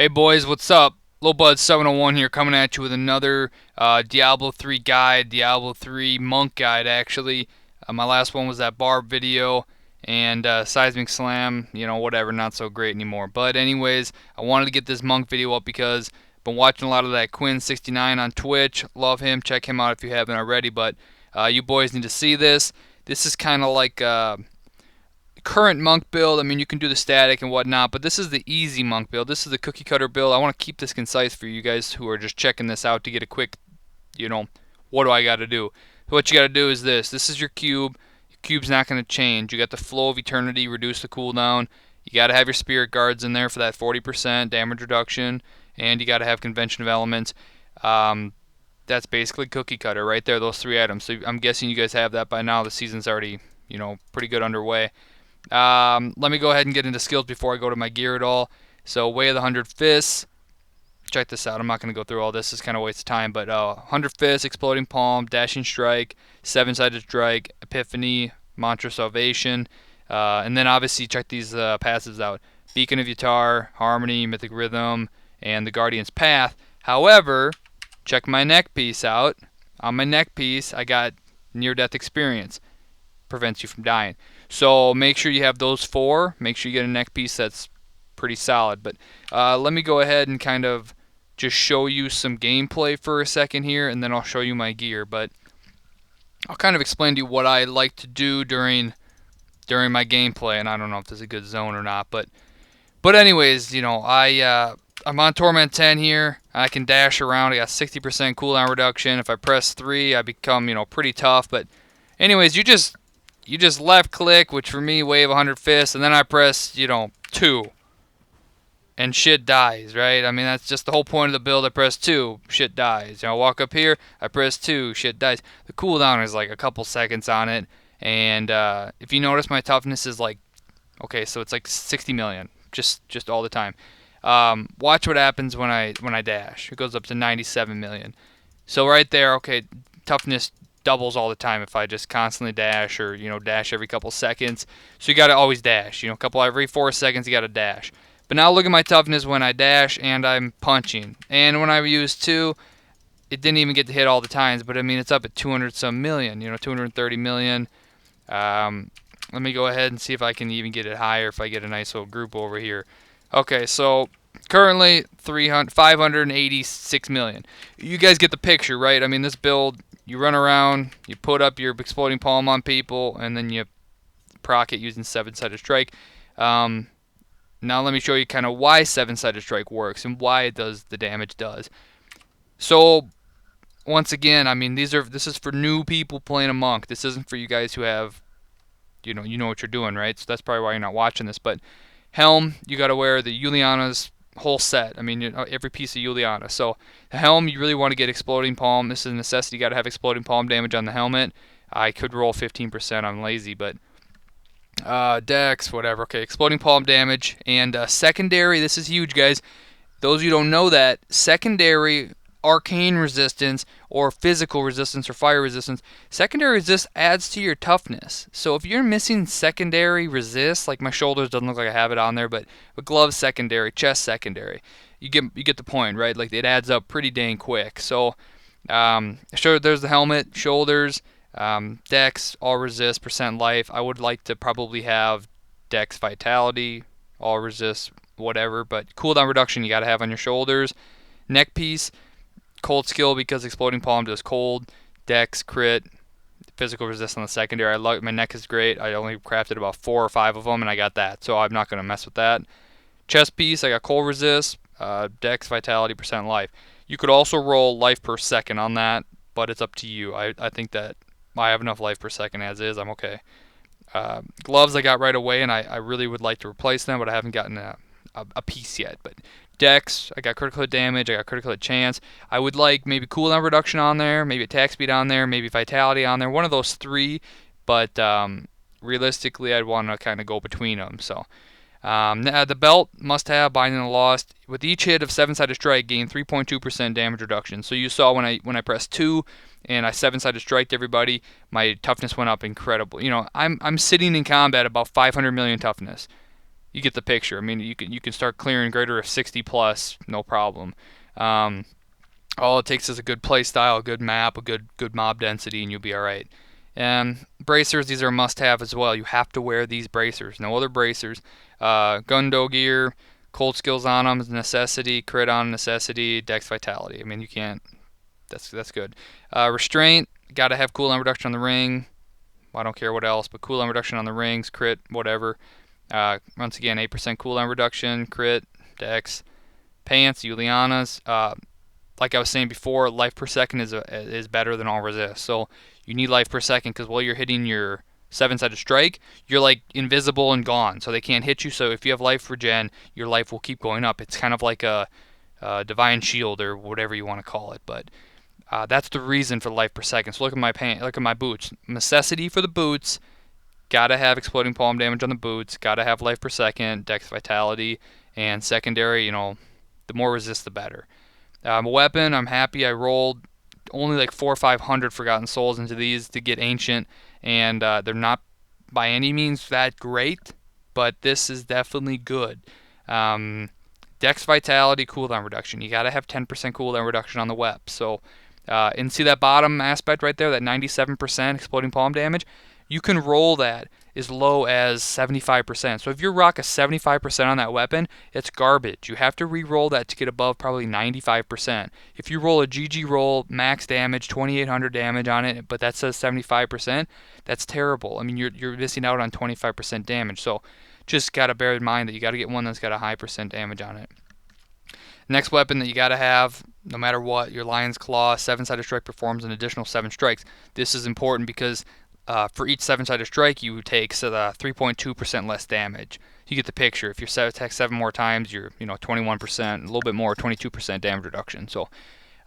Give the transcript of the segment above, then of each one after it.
Hey boys, what's up? Lil Bud 701 here, coming at you with another Diablo 3 guide, Diablo 3 monk guide actually. My last one was that barb video and seismic slam, whatever, not so great anymore. But anyways, I wanted to get this monk video up because I've been watching a lot of that Quinn69 on Twitch. Love him, check him out if you haven't already. But you boys need to see this. This is kind of like current monk build. I mean, you can do the static and whatnot, but this is the easy monk build. This is the cookie cutter build. I want to keep this concise for you guys who are just checking this out to get a quick, what do I got to do? What you got to do is this. This is your cube. Your cube's not going to change. You got the flow of eternity, reduce the cooldown. You got to have your spirit guards in there for that 40% damage reduction, and you got to have convention of elements. That's basically cookie cutter right there, those three items. So I'm guessing you guys have that by now. The season's already, pretty good underway. Let me go ahead and get into skills before I go to my gear at all. So, Way of the 100 Fists. Check this out. I'm not going to go through all this. It's kind of a waste of time. But 100 Fists, Exploding Palm, Dashing Strike, Seven-Sided Strike, Epiphany, Mantra Salvation. And then obviously check these passives out. Beacon of Yatar, Harmony, Mythic Rhythm, and the Guardian's Path. However, check my neck piece out. On my neck piece, I got Near-Death Experience. Prevents you from dying. So make sure you have those four. Make sure you get a neck piece that's pretty solid. But let me go ahead and kind of just show you some gameplay for a second here, and then I'll show you my gear. But I'll kind of explain to you what I like to do during my gameplay, and I don't know if this is a good zone or not. But anyways, I'm on Torment 10 here. I can dash around. I got 60% cooldown reduction. If I press 3, I become pretty tough. But anyways, you just left click, which for me, Wave 100 Fists, and then I press, 2. And shit dies, right? I mean, that's just the whole point of the build. I press 2, shit dies. I walk up here, I press 2, shit dies. The cooldown is like a couple seconds on it. And if you notice, my toughness is like, okay, so it's like 60 million, just all the time. Watch what happens when I dash. It goes up to 97 million. So right there, okay, toughness doubles all the time if I just constantly dash or dash every couple seconds. So you got to always dash. Every 4 seconds you got to dash. But now look at my toughness when I dash and I'm punching. And when I use 2, it didn't even get to hit all the times. But I mean, it's up at 200 some million. 230 million. Let me go ahead and see if I can even get it higher if I get a nice little group over here. Okay, so currently 586 million. You guys get the picture, right? I mean, this build, you run around, you put up your Exploding Palm on people, and then you proc it using Seven-Sided Strike. Now let me show you kind of why Seven-Sided Strike works and why it does the damage it does. So, once again, I mean, this is for new people playing a monk. This isn't for you guys who have, you know what you're doing, right? So that's probably why you're not watching this. But helm, you got to wear the Uliana's whole set. I mean, every piece of Uliana. So the helm, you really want to get Exploding Palm. This is a necessity. You got to have Exploding Palm damage on the helmet. I could roll 15%. I'm lazy, but Dex, whatever. Okay, Exploding Palm damage and secondary. This is huge, guys. Those of you who don't know that, secondary arcane resistance or physical resistance or fire resistance, secondary resist adds to your toughness. So if you're missing secondary resist, like my shoulders doesn't look like I have it on there, but gloves secondary, chest secondary, you get the point, right? Like it adds up pretty dang quick. So sure, there's the helmet, shoulders, dex, all resist, percent life. I would like to probably have dex vitality, all resist, whatever, but cooldown reduction you got to have on your shoulders. Neck piece, cold skill because Exploding Palm does cold, dex, crit, physical resist on the secondary. My neck is great. I only crafted about 4 or 5 of them and I got that, so I'm not going to mess with that. Chest piece, I got cold resist, dex, vitality, percent life. You could also roll life per second on that, but it's up to you. I think that I have enough life per second as is. I'm okay. Gloves I got right away, and I really would like to replace them, but I haven't gotten a piece yet. But dex, I got critical hit damage, I got critical hit chance. I would like maybe cooldown reduction on there, maybe attack speed on there, maybe vitality on there. One of those 3, but realistically, I'd want to kind of go between them. So the belt must have Binding the Lost. With each hit of Seven-Sided Strike, gain 3.2% damage reduction. So you saw when I pressed 2 and I Seven-Sided Striked everybody, my toughness went up incredible. I'm sitting in combat about 500 million toughness. you get the picture. I mean, you can start clearing greater of 60 plus, no problem. Um, all it takes is a good play style, a good map, a good mob density, and you'll be all right. And bracers, these are a must-have as well. You have to wear these bracers. No other bracers. Gundo gear, cold skills on them is a necessity. Crit on necessity. Dex vitality. I mean, you can't. That's good. Restraint, gotta have cooldown reduction on the ring. I don't care what else, but cooldown reduction on the rings, crit, whatever. Once again, 8% cooldown reduction, crit, dex. Pants, Ulianas. Like I was saying before, life per second is better than all resist. So you need life per second because while you're hitting your 7-sided strike, you're like invisible and gone, so they can't hit you. So if you have life regen, your life will keep going up. It's kind of like a divine shield or whatever you want to call it, but that's the reason for life per second. So look at my boots. Necessity for the boots. Gotta have exploding palm damage on the boots. Gotta have life per second, dex vitality, and secondary. The more resist, the better. A weapon, I'm happy I rolled only like 400 or 500 Forgotten Souls into these to get Ancient, and they're not by any means that great, but this is definitely good. Dex Vitality, cooldown reduction. You gotta have 10% cooldown reduction on the web. So, and see that bottom aspect right there, that 97% exploding palm damage? You can roll that as low as 75%. So if you rock a 75% on that weapon, it's garbage. You have to re-roll that to get above probably 95%. If you roll a GG roll, max damage, 2800 damage on it, but that says 75%, that's terrible. I mean, you're missing out on 25% damage. So just got to bear in mind that you got to get one that's got a high percent damage on it. Next weapon that you got to have, no matter what, your Lion's Claw, 7-sided strike performs an additional 7 strikes. This is important because for each 7-sided strike, you take 3.2% less damage. You get the picture. If you attack 7 more times, you're 21%, a little bit more, 22% damage reduction. So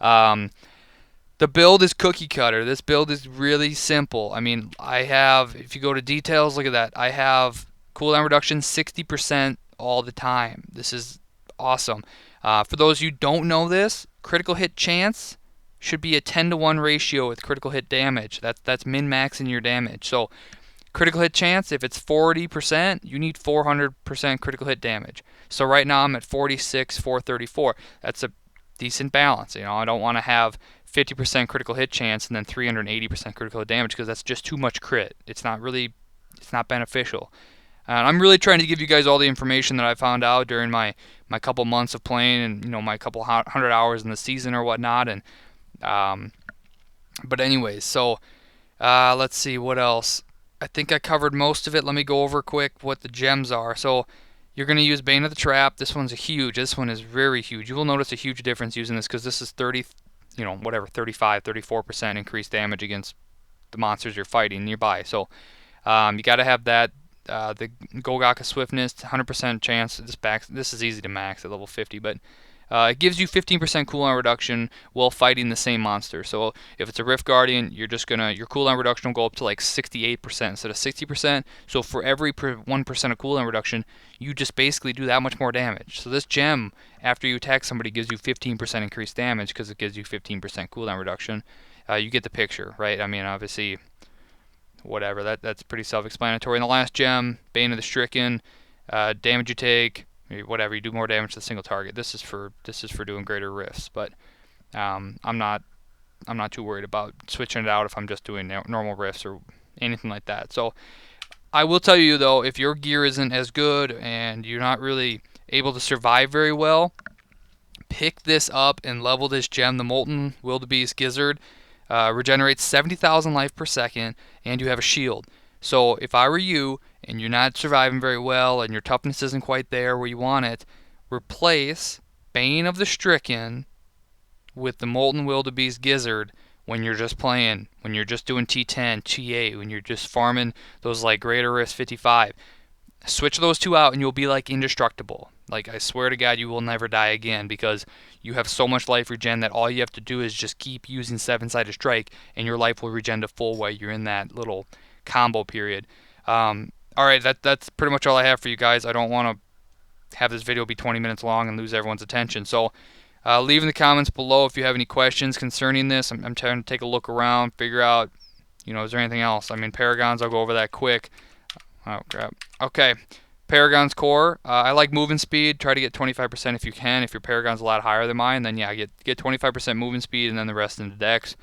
the build is cookie cutter. This build is really simple. I mean, if you go to details, look at that. I have cooldown reduction 60% all the time. This is awesome. For those who don't know this, critical hit chance should be a 10-to-1 ratio with critical hit damage. That's min-maxing your damage. So critical hit chance, if it's 40%, you need 400% critical hit damage. So right now I'm at 46, 434. That's a decent balance. I don't want to have 50% critical hit chance and then 380% critical hit damage because that's just too much crit. It's not beneficial. And I'm really trying to give you guys all the information that I found out during my couple months of playing and my couple 100 hours in the season or whatnot. And but anyways, so let's see what else. I think I covered most of it. Let me go over quick what the gems are. So you're going to use Bane of the Trap. This one's huge. This one is very huge. You will notice a huge difference using this because this is 35, 34% increased damage against the monsters you're fighting nearby. So you got to have that. The Golgaka Swiftness, 100% chance. This is easy to max at level 50, but it gives you 15% cooldown reduction while fighting the same monster. So if it's a Rift Guardian, your cooldown reduction will go up to like 68% instead of 60%. So for every 1% of cooldown reduction, you just basically do that much more damage. So this gem, after you attack somebody, gives you 15% increased damage because it gives you 15% cooldown reduction. You get the picture, right? I mean, obviously, whatever. That's pretty self-explanatory. And the last gem, Bane of the Stricken, damage you take, whatever, you do more damage to the single target. This is for doing greater rifts, but I'm not too worried about switching it out if I'm just doing normal rifts or anything like that. So I will tell you though, if your gear isn't as good and you're not really able to survive very well, pick this up and level this gem, the Molten Wildebeest Gizzard. Regenerates 70,000 life per second, and you have a shield. So if I were you, and you're not surviving very well, and your toughness isn't quite there where you want it, replace Bane of the Stricken with the Molten Wildebeest Gizzard when you're just playing, when you're just doing T10, T8, when you're just farming those like Greater Rift 55. Switch those two out and you'll be like indestructible. Like, I swear to God, you will never die again because you have so much life regen that all you have to do is just keep using 7-sided strike and your life will regen to full while you're in that little combo period. Alright, that's pretty much all I have for you guys. I don't want to have this video be 20 minutes long and lose everyone's attention. So leave in the comments below if you have any questions concerning this. I'm trying to take a look around, figure out, is there anything else? I mean, Paragons, I'll go over that quick. Oh, crap. Okay. Paragon's core. I like moving speed. Try to get 25% if you can. If your Paragon's a lot higher than mine, then yeah, get 25% moving speed and then the rest into dex.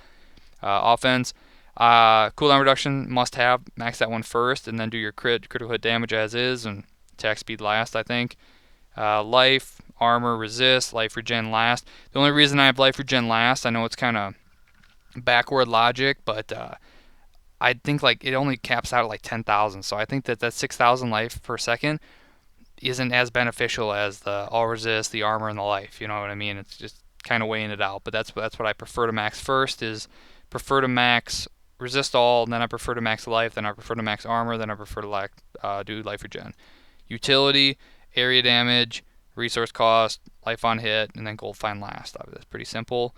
Offense. Cooldown reduction, must have. Max that one first and then do your critical hit damage as is and attack speed last, I think. Life, armor, resist, life regen last. The only reason I have life regen last, I know it's kind of backward logic, but I think like it only caps out at like 10,000. So I think that 6,000 life per second isn't as beneficial as the all resist, the armor, and the life. You know what I mean? It's just kind of weighing it out. But that's what I prefer to max first. Is prefer to max resist all, and then I prefer to max life, then I prefer to max armor, then I prefer to do life regen. Utility, area damage, resource cost, life on hit, and then gold find last. That's pretty simple.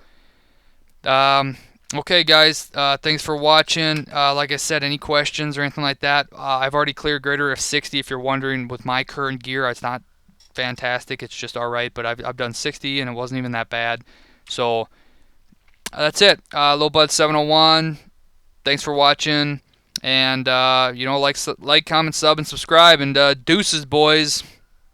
Okay, guys, thanks for watching. Like I said, any questions or anything like that, I've already cleared greater of 60. If you're wondering, with my current gear, it's not fantastic. It's just all right, but I've done 60, and it wasn't even that bad. So that's it. Lowbud 701. Thanks for watching, and like, comment, sub, and subscribe, and deuces, boys.